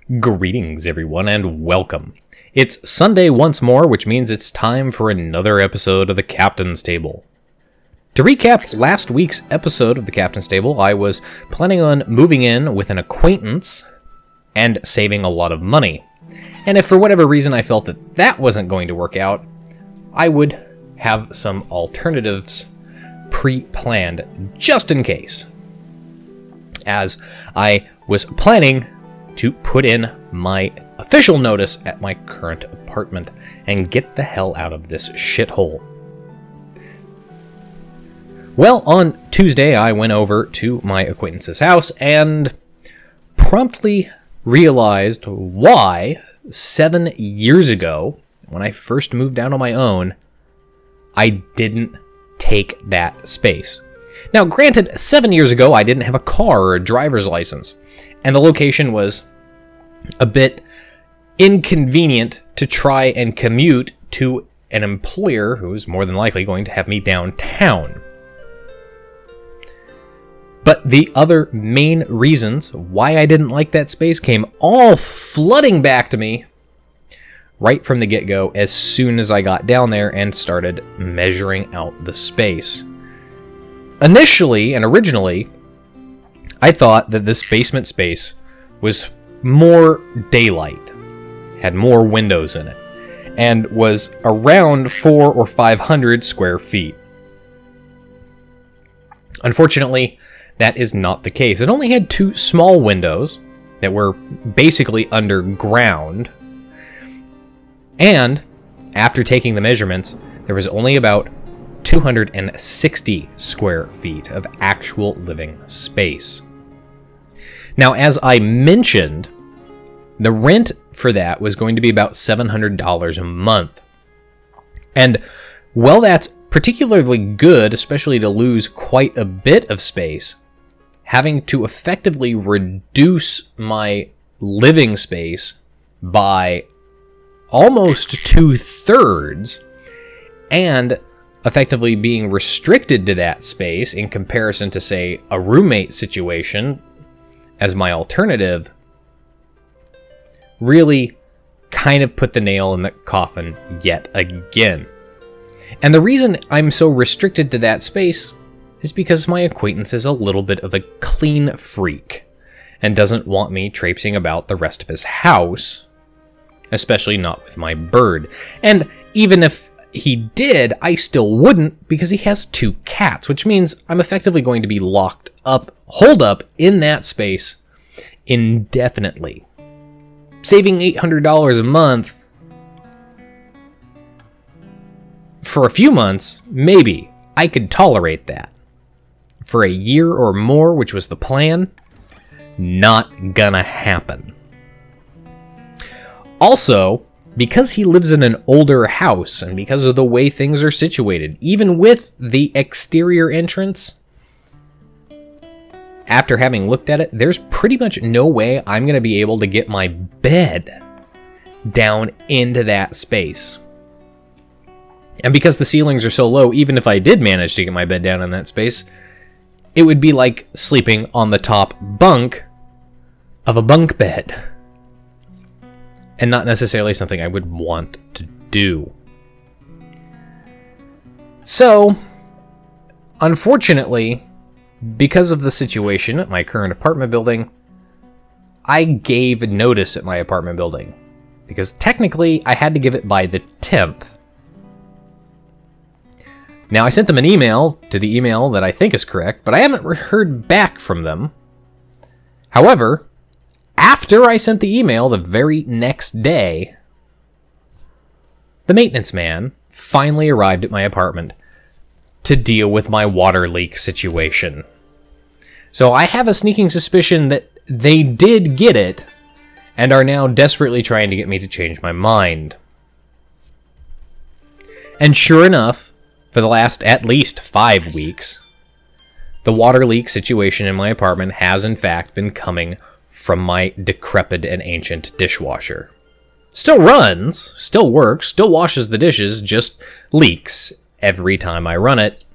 Greetings, everyone, and welcome. It's Sunday once more, which means it's time for another episode of the Captain's Table. To recap last week's episode of the Captain's Table, I was planning on moving in with an acquaintance and saving a lot of money. And if for whatever reason I felt that that wasn't going to work out, I would have some alternatives pre-planned just in case. As I was planning to put in my official notice at my current apartment and get the hell out of this shithole. Well, on Tuesday, I went over to my acquaintance's house and promptly realized why 7 years ago, when I first moved out on my own, I didn't take that space. Now, granted, 7 years ago, I didn't have a car or a driver's license, and the location was a bit inconvenient to try and commute to an employer who's more than likely going to have me downtown. But the other main reasons why I didn't like that space came all flooding back to me right from the get-go as soon as I got down there and started measuring out the space. Initially and originally, I thought that this basement space was more daylight, had more windows in it, and was around 400 or 500 square feet. Unfortunately, that is not the case. It only had 2 small windows that were basically underground, and after taking the measurements, there was only about 260 square feet of actual living space. Now, as I mentioned, the rent for that was going to be about $700 a month. And while that's particularly good, especially to lose quite a bit of space, having to effectively reduce my living space by almost 2/3 and effectively being restricted to that space in comparison to, say, a roommate situation as my alternative, really kind of put the nail in the coffin yet again. And the reason I'm so restricted to that space is because my acquaintance is a little bit of a clean freak and doesn't want me traipsing about the rest of his house, especially not with my bird. And even if he did, I still wouldn't, because he has 2 cats, which means I'm effectively going to be locked up, holed up in that space indefinitely. Saving $800 a month for a few months, maybe I could tolerate that. For a year or more, which was the plan, not gonna happen. Also, because he lives in an older house and because of the way things are situated, even with the exterior entrance, after having looked at it, there's pretty much no way I'm going to be able to get my bed down into that space. And because the ceilings are so low, even if I did manage to get my bed down in that space, it would be like sleeping on the top bunk of a bunk bed. And not necessarily something I would want to do. So, unfortunately, because of the situation at my current apartment building, I gave notice at my apartment building. Because technically, I had to give it by the 10th. Now, I sent them an email to the email that I think is correct, but I haven't heard back from them. However, after I sent the email the very next day, the maintenance man finally arrived at my apartment to deal with my water leak situation. So I have a sneaking suspicion that they did get it and are now desperately trying to get me to change my mind. And sure enough, for the last at least 5 weeks, the water leak situation in my apartment has in fact been coming from my decrepit and ancient dishwasher. Still runs, still works, still washes the dishes, just leaks every time I run it,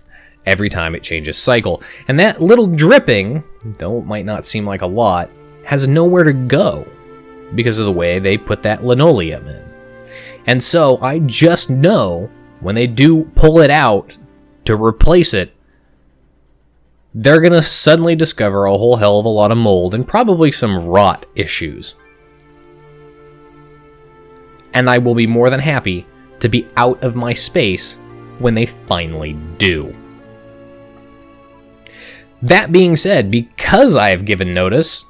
every time it changes cycle. And that little dripping, though it might not seem like a lot, has nowhere to go. because of the way they put that linoleum in. And so I just know when they do pull it out to replace it, they're going to suddenly discover a whole hell of a lot of mold and probably some rot issues. And I will be more than happy to be out of my space when they finally do. That being said, because I have given notice,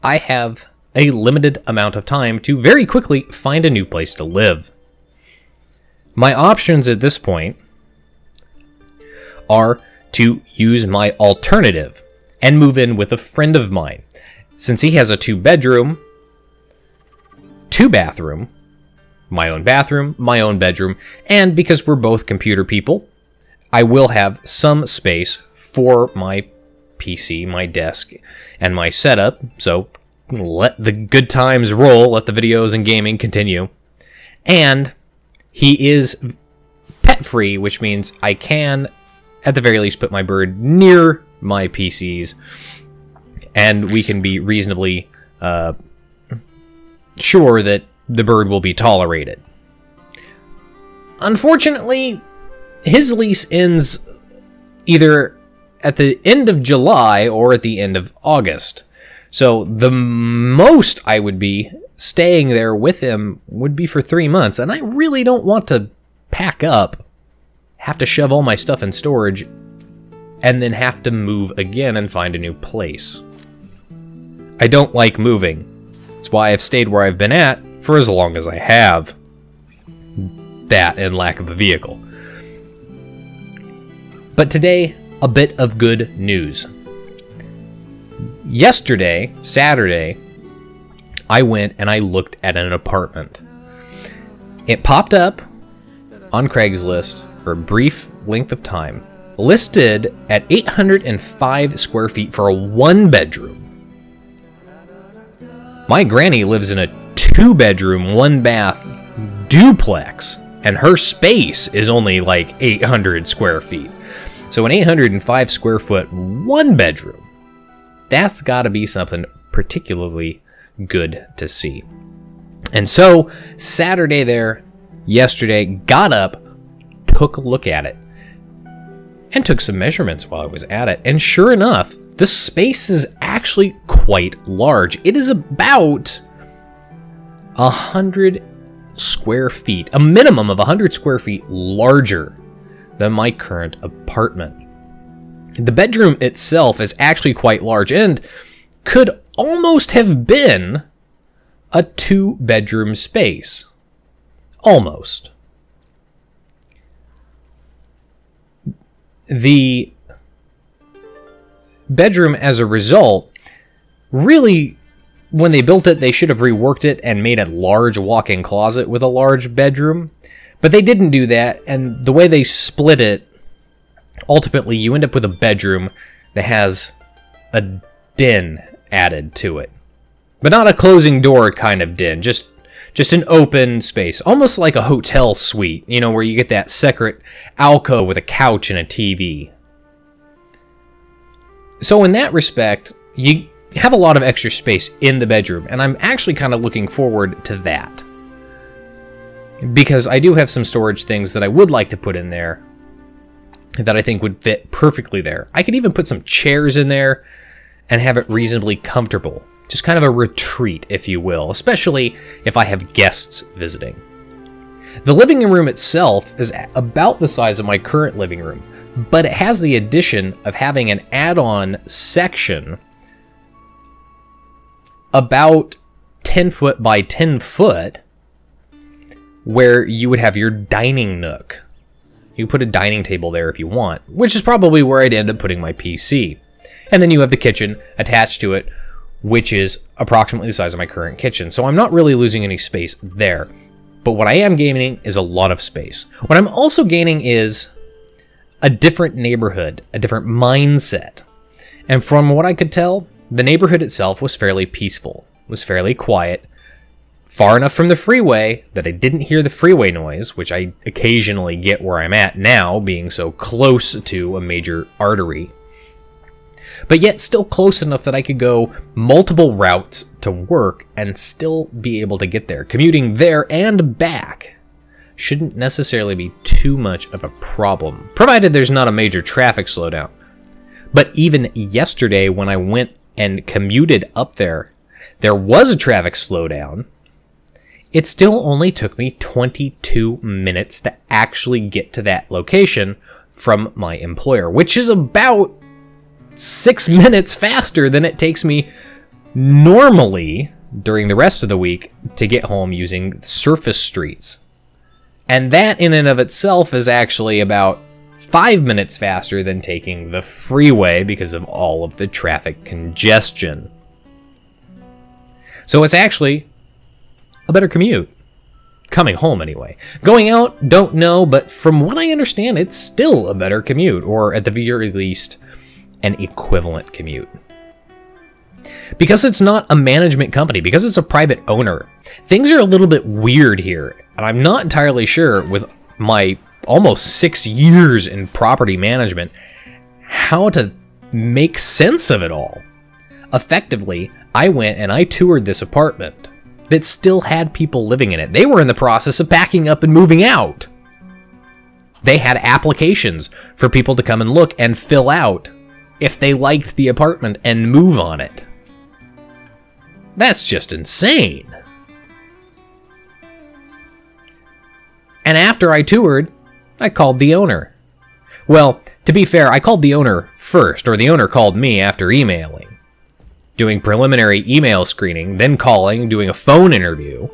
I have a limited amount of time to very quickly find a new place to live. My options at this point are to use my alternative and move in with a friend of mine. Since he has a 2-bedroom, 2-bathroom, my own bathroom, my own bedroom, and because we're both computer people, I will have some space for my PC, my desk, and my setup, so let the good times roll, let the videos and gaming continue. And he is pet-free, which means I can, at the very least, put my bird near my PCs, and we can be reasonably sure that the bird will be tolerated. Unfortunately, his lease ends either at the end of July or at the end of August. So the most I would be staying there with him would be for 3 months, and I really don't want to pack up, have to shove all my stuff in storage, and then have to move again and find a new place. I don't like moving. That's why I've stayed where I've been at for as long as I have. That and lack of a vehicle. But today, a bit of good news. Yesterday, Saturday, I went and I looked at an apartment. It popped up on Craigslist for a brief length of time, listed at 805 square feet for a 1-bedroom. My granny lives in a 2-bedroom, 1-bath duplex, and her space is only like 800 square feet. So an 805 square foot 1-bedroom, that's got to be something particularly good to see. And so Saturday there, yesterday, got up, took a look at it, and took some measurements while I was at it. And sure enough, the space is actually quite large. It is about 100 square feet, a minimum of 100 square feet larger than my current apartment. The bedroom itself is actually quite large and could almost have been a 2-bedroom space. Almost. The bedroom, as a result, really, when they built it, they should have reworked it and made a large walk-in closet with a large bedroom. But they didn't do that, and the way they split it, ultimately you end up with a bedroom that has a den added to it. But not a closing door kind of den, just an open space. Almost like a hotel suite, you know, where you get that separate alcove with a couch and a TV. So in that respect, you have a lot of extra space in the bedroom, and I'm actually kind of looking forward to that. Because I do have some storage things that I would like to put in there that I think would fit perfectly there. I could even put some chairs in there and have it reasonably comfortable. Just kind of a retreat, if you will, especially if I have guests visiting. The living room itself is about the size of my current living room, but it has the addition of having an add-on section about 10 foot by 10 foot where you would have your dining nook. You put a dining table there if you want, which is probably where I'd end up putting my PC. And then you have the kitchen attached to it, which is approximately the size of my current kitchen. So I'm not really losing any space there. But what I am gaining is a lot of space. What I'm also gaining is a different neighborhood, a different mindset. And from what I could tell, the neighborhood itself was fairly peaceful, was fairly quiet, far enough from the freeway that I didn't hear the freeway noise, which I occasionally get where I'm at now, being so close to a major artery. but yet still close enough that I could go multiple routes to work and still be able to get there. Commuting there and back shouldn't necessarily be too much of a problem, provided there's not a major traffic slowdown. But even yesterday when I went and commuted up there, there was a traffic slowdown. It still only took me 22 minutes to actually get to that location from my employer, which is about 6 minutes faster than it takes me normally during the rest of the week to get home using surface streets. And that in and of itself is actually about 5 minutes faster than taking the freeway because of all of the traffic congestion. So it's actually a better commute. Coming home anyway. Going out, don't know, but from what I understand, it's still a better commute, or at the very least, an equivalent commute. Because it's not a management company, because it's a private owner, things are a little bit weird here, and I'm not entirely sure, with my almost 6 years in property management, how to make sense of it all. Effectively, I went and I toured this apartment that still had people living in it. They were in the process of packing up and moving out. They had applications for people to come and look and fill out if they liked the apartment and move on it. That's just insane. And after I toured, I called the owner. Well, to be fair, I called the owner first, or the owner called me after emailing. Doing preliminary email screening, then calling, doing a phone interview.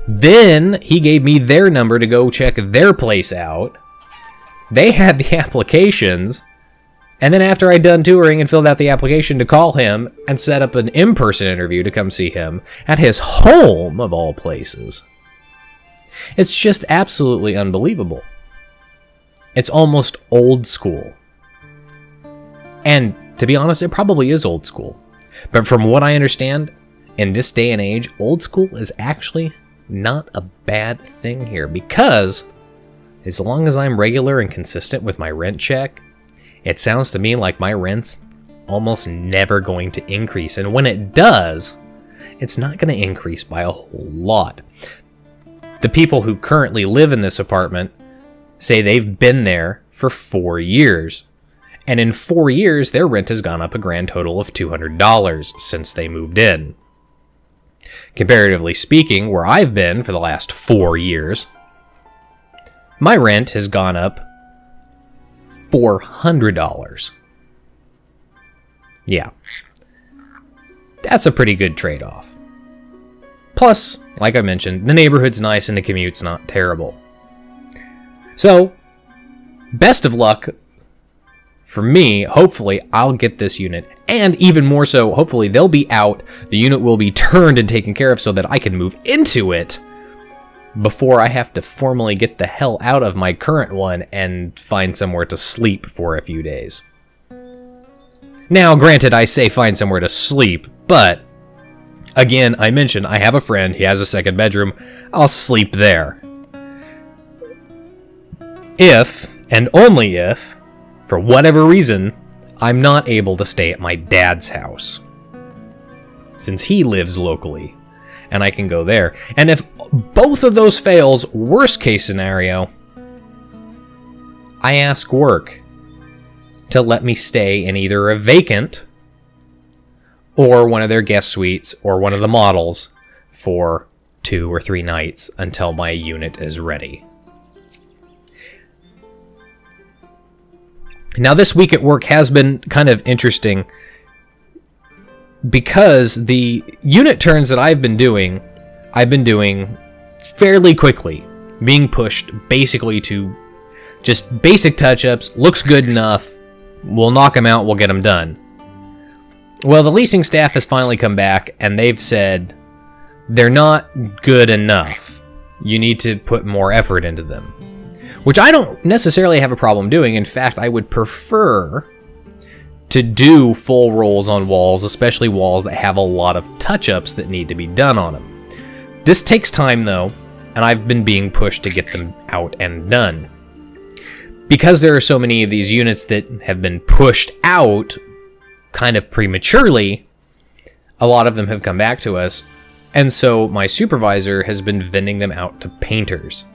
Then he gave me their number to go check their place out. They had the applications. And then after I'd done touring and filled out the application, to call him and set up an in-person interview to come see him at his home, of all places. It's just absolutely unbelievable. It's almost old school. And to be honest, it probably is old school. But from what I understand, in this day and age, old school is actually not a bad thing here, because as long as I'm regular and consistent with my rent check, it sounds to me like my rent's almost never going to increase. And when it does, it's not going to increase by a whole lot. The people who currently live in this apartment say they've been there for 4 years. And in 4 years, their rent has gone up a grand total of $200 since they moved in. Comparatively speaking, where I've been for the last 4 years, my rent has gone up $400. Yeah. That's a pretty good trade-off. Plus, like I mentioned, the neighborhood's nice and the commute's not terrible. So, best of luck. For me, hopefully, I'll get this unit, and even more so, hopefully, they'll be out, the unit will be turned and taken care of so that I can move into it before I have to formally get the hell out of my current one and find somewhere to sleep for a few days. Now, granted, I say find somewhere to sleep, but again, I mentioned I have a friend, he has a second bedroom, I'll sleep there. If, and only if, for whatever reason, I'm not able to stay at my dad's house, since he lives locally, and I can go there. And if both of those fails, worst case scenario, I ask work to let me stay in either a vacant or one of their guest suites or one of the models for 2 or 3 nights until my unit is ready. Now, this week at work has been kind of interesting because the unit turns that I've been doing fairly quickly, being pushed basically to just basic touch-ups, looks good enough, we'll knock them out, we'll get them done. Well, the leasing staff has finally come back, and they've said they're not good enough. You need to put more effort into them. Which I don't necessarily have a problem doing. In fact, I would prefer to do full rolls on walls, especially walls that have a lot of touch-ups that need to be done on them. This takes time, though, and I've been being pushed to get them out and done. Because there are so many of these units that have been pushed out kind of prematurely, a lot of them have come back to us, and so my supervisor has been vending them out to painters.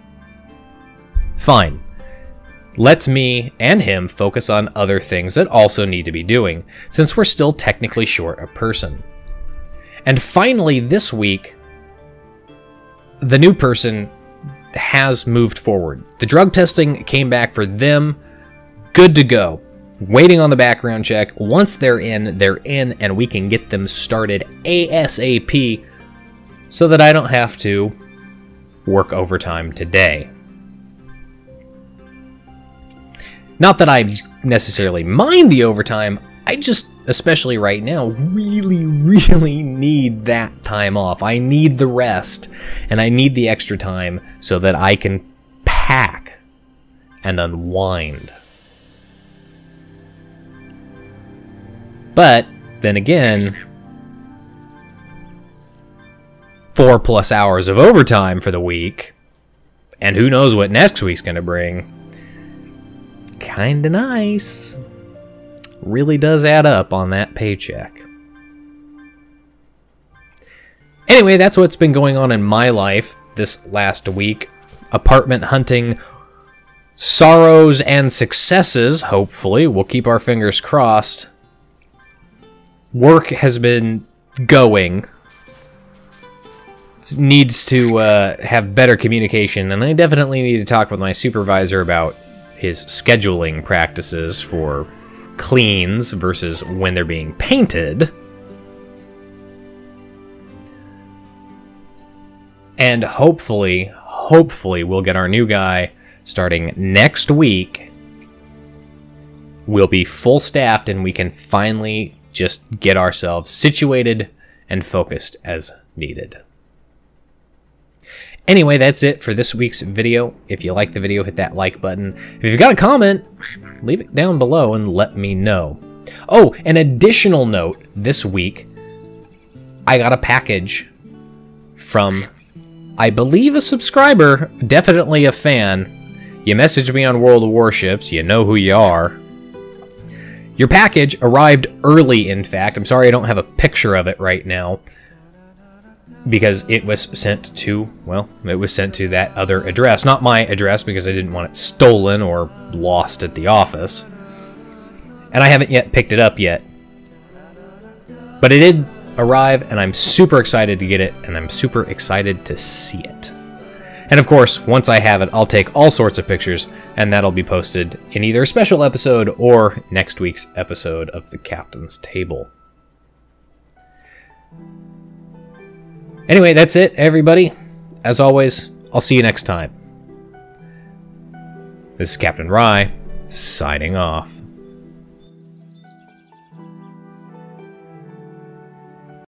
Fine. Let's me and him focus on other things that also need to be doing, since we're still technically short a person. And finally, this week, the new person has moved forward. The drug testing came back for them, good to go. Waiting on the background check. Once they're in, and we can get them started ASAP so that I don't have to work overtime today. Not that I necessarily mind the overtime, I just, especially right now, really need that time off. I need the rest, and I need the extra time so that I can pack and unwind. But, then again, 4+ hours of overtime for the week, and who knows what next week's gonna bring. Kinda nice. Really does add up on that paycheck. Anyway, that's what's been going on in my life this last week. Apartment hunting, sorrows and successes, hopefully. We'll keep our fingers crossed. Work has been going. Needs to have better communication, and I definitely need to talk with my supervisor about his scheduling practices for cleans versus when they're being painted. And hopefully we'll get our new guy starting next week. We'll be full staffed and we can finally just get ourselves situated and focused as needed. Anyway, that's it for this week's video. If you like the video, hit that like button. If you've got a comment, leave it down below and let me know. Oh, an additional note this week, I got a package from, I believe, a subscriber, definitely a fan. You messaged me on World of Warships, you know who you are. Your package arrived early, in fact. I'm sorry I don't have a picture of it right now, because it was sent to, well, it was sent to that other address. Not my address, because I didn't want it stolen or lost at the office. And I haven't yet picked it up yet. But it did arrive, and I'm super excited to get it, and I'm super excited to see it. And of course, once I have it, I'll take all sorts of pictures, and that'll be posted in either a special episode or next week's episode of The Captain's Table. Anyway, that's it, everybody. As always, I'll see you next time. This is Captain Rye, signing off.